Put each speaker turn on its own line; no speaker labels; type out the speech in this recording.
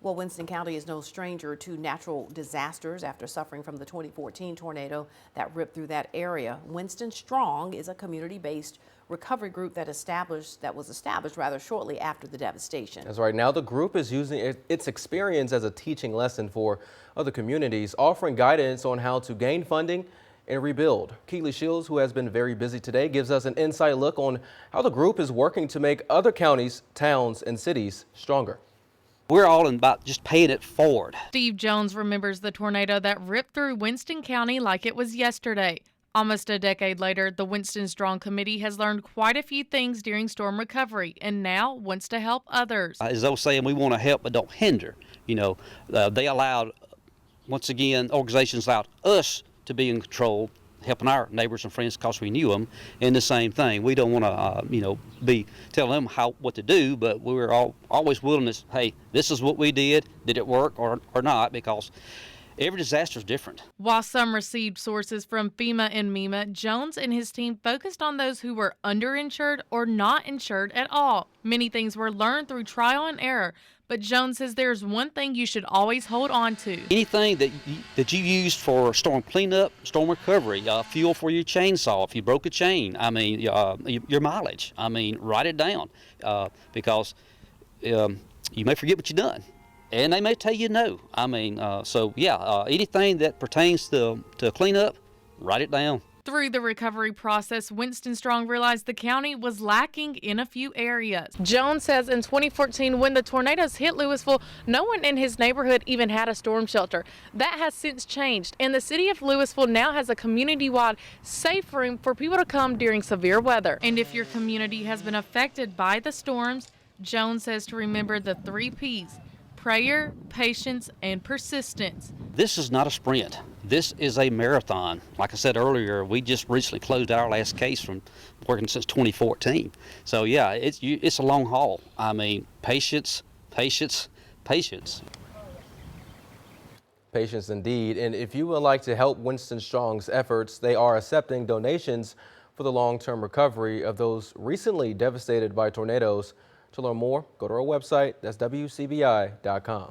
Well, Winston County is no stranger to natural disasters after suffering from the 2014 tornado that ripped through that area. Winston Strong is a community-based recovery group that was established rather shortly after the devastation.
That's right. Now the group is using its experience as a teaching lesson for other communities, offering guidance on how to gain funding and rebuild. Keely Shields, who has been very busy today, gives us an inside look on how the group is working to make other counties, towns, and cities stronger.
We're all about just paying it forward.
Steve Jones remembers the tornado that ripped through Winston County like it was yesterday. Almost a decade later, the Winston Strong Committee has learned quite a few things during storm recovery and now wants to help others.
As those saying, we want to help but don't hinder. You know, they allowed, once again, organizations allowed us to be in control, helping our neighbors and friends because we knew them. And the same thing, we don't want to, be telling them what to do, but we're always willing to, hey, this is what we did it work or not? Because every disaster is different.
While some received sources from FEMA and MEMA, Jones and his team focused on those who were underinsured or not insured at all. Many things were learned through trial and error, but Jones says there's one thing you should always hold on to.
Anything that you used for storm cleanup, storm recovery, fuel for your chainsaw, if you broke a chain, your mileage, write it down because you may forget what you've done. And they may tell you no. Anything that pertains to cleanup, write it down.
Through the recovery process, Winston Strong realized the county was lacking in a few areas. Jones says in 2014, when the tornadoes hit Louisville, no one in his neighborhood even had a storm shelter. That has since changed, and the city of Louisville now has a community-wide safe room for people to come during severe weather. And if your community has been affected by the storms, Jones says to remember the 3 Ps: prayer, patience, and persistence.
This is not a sprint. This is a marathon. Like I said earlier, we just recently closed our last case from working since 2014. So yeah, it's a long haul. Patience, patience, patience.
Patience indeed. And if you would like to help Winston Strong's efforts, they are accepting donations for the long-term recovery of those recently devastated by tornadoes. To learn more, go to our website. That's WCBI.com.